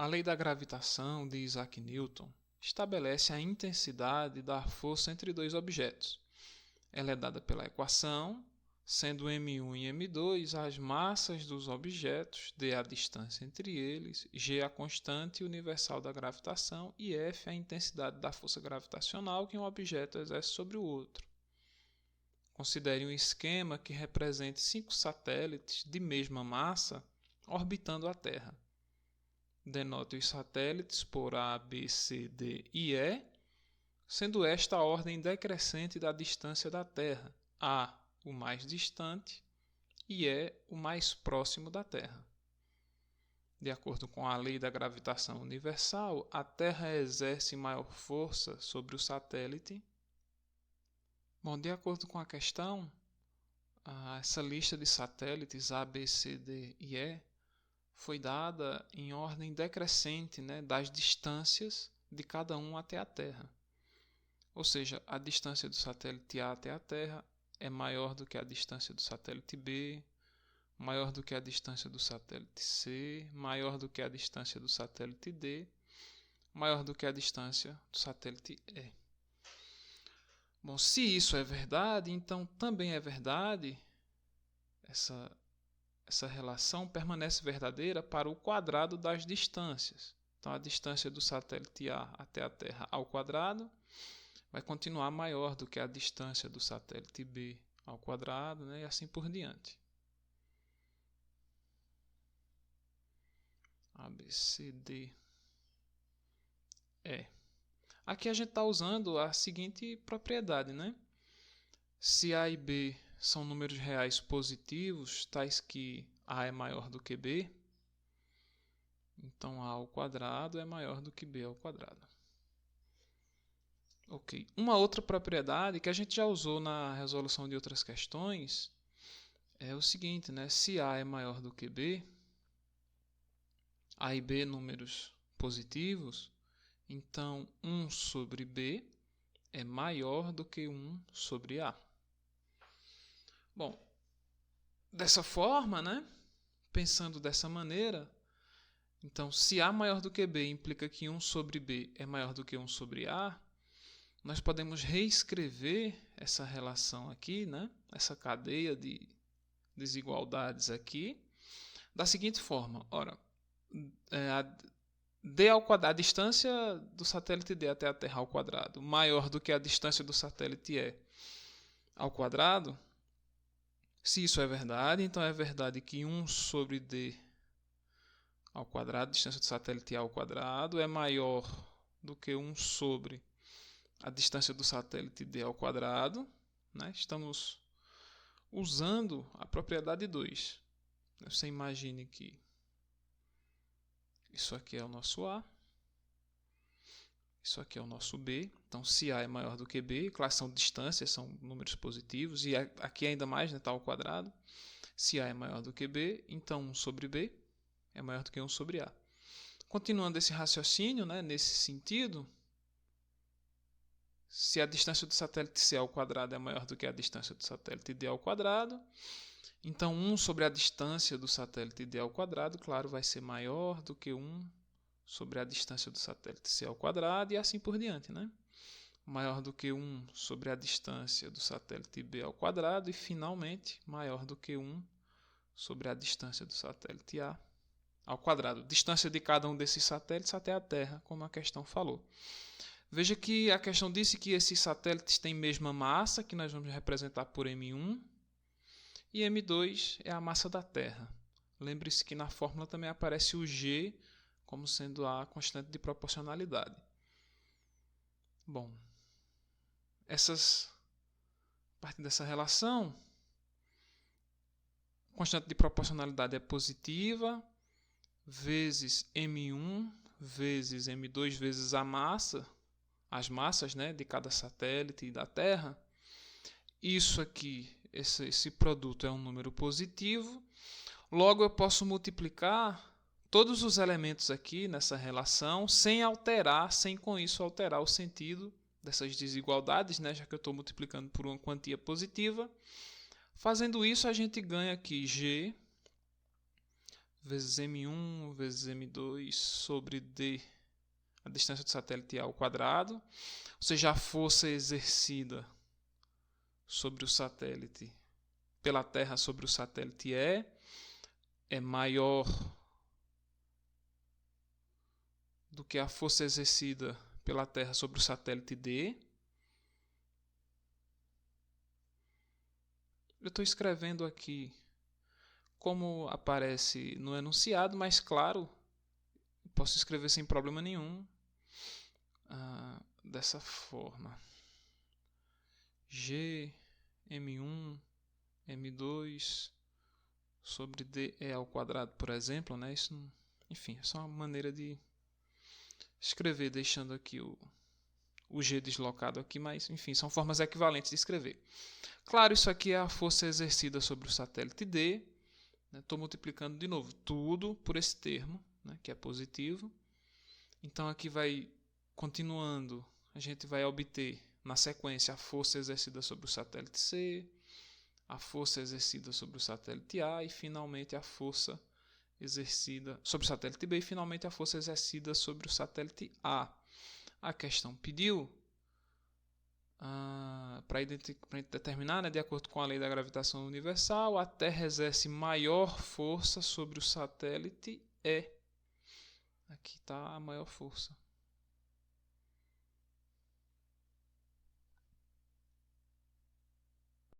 A lei da gravitação de Isaac Newton estabelece a intensidade da força entre dois objetos. Ela é dada pela equação, sendo m1 e m2 as massas dos objetos, d a distância entre eles, g a constante universal da gravitação e F a intensidade da força gravitacional que um objeto exerce sobre o outro. Considere um esquema que represente 5 satélites de mesma massa orbitando a Terra. Denote os satélites por A, B, C, D e E, sendo esta a ordem decrescente da distância da Terra, A, o mais distante, e E, o mais próximo da Terra. De acordo com a lei da gravitação universal, a Terra exerce maior força sobre o satélite. Bom, de acordo com a questão, essa lista de satélites A, B, C, D e E foi dada em ordem decrescente, das distâncias de cada um até a Terra. Ou seja, a distância do satélite A até a Terra é maior do que a distância do satélite B, maior do que a distância do satélite C, maior do que a distância do satélite D, maior do que a distância do satélite E. Bom, se isso é verdade, então também é verdade essa relação permanece verdadeira para o quadrado das distâncias. Então, a distância do satélite A até a Terra ao quadrado vai continuar maior do que a distância do satélite B ao quadrado, e assim por diante. A, B, C, D, E. Aqui a gente está usando a seguinte propriedade, Se A e B são números reais positivos, tais que A é maior do que B, então A ao quadrado é maior do que B ao quadrado. Ok. Uma outra propriedade que a gente já usou na resolução de outras questões é o seguinte, Se A é maior do que B, A e B números positivos, então 1 sobre B é maior do que 1 sobre A. Bom, dessa forma, pensando dessa maneira, então se A maior do que B implica que 1 sobre B é maior do que 1 sobre A, nós podemos reescrever essa relação aqui, essa cadeia de desigualdades aqui, da seguinte forma. Ora, D ao quadrado, a distância do satélite D até a Terra ao quadrado maior do que a distância do satélite E ao quadrado. Se isso é verdade, então é verdade que 1 sobre D ao quadrado, distância do satélite A ao quadrado, é maior do que 1 sobre a distância do satélite D ao quadrado. Estamos usando a propriedade 2. Você imagine que isso aqui é o nosso A, isso aqui é o nosso B. Então, se A é maior do que B, claro, são distâncias, são números positivos, e aqui ainda mais está ao quadrado. Se A é maior do que B, então 1 sobre B é maior do que 1 sobre A. Continuando esse raciocínio, nesse sentido, se a distância do satélite C ao quadrado é maior do que a distância do satélite D ao quadrado, então 1 sobre a distância do satélite D ao quadrado, claro, vai ser maior do que 1 sobre a distância do satélite C ao quadrado e assim por diante, Maior do que 1 sobre a distância do satélite B ao quadrado e, finalmente, maior do que 1 sobre a distância do satélite A ao quadrado. Distância de cada um desses satélites até a Terra, como a questão falou. Veja que a questão disse que esses satélites têm mesma massa, que nós vamos representar por m1, e m2 é a massa da Terra. Lembre-se que na fórmula também aparece o g como sendo a constante de proporcionalidade. Bom, a partir dessa relação, a constante de proporcionalidade é positiva, vezes m1, vezes m2, vezes a massa, as massas de cada satélite e da Terra. Isso aqui, esse produto é um número positivo. Logo, eu posso multiplicar todos os elementos aqui nessa relação sem com isso alterar o sentido dessas desigualdades, já que eu estou multiplicando por uma quantia positiva. Fazendo isso, a gente ganha aqui G vezes M1 vezes M2 sobre D, a distância do satélite A ao quadrado. Ou seja, a força exercida sobre o satélite, pela Terra sobre o satélite é maior do que a força exercida pela Terra sobre o satélite D. Eu estou escrevendo aqui como aparece no enunciado, mas claro, posso escrever sem problema nenhum dessa forma. G, M1, M2 sobre DE ao quadrado, por exemplo, né? Isso, enfim, é só uma maneira de escrever, deixando aqui o G deslocado aqui, mas enfim, são formas equivalentes de escrever. Claro, isso aqui é a força exercida sobre o satélite D. Estou multiplicando de novo tudo por esse termo, né, que é positivo. Então aqui vai continuando, a gente vai obter na sequência a força exercida sobre o satélite C, a força exercida sobre o satélite A e finalmente a força exercida sobre o satélite B e finalmente a força exercida sobre o satélite A. A questão pediu para determinar, né, de acordo com a lei da gravitação universal, a Terra exerce maior força sobre o satélite E. Aqui está a maior força.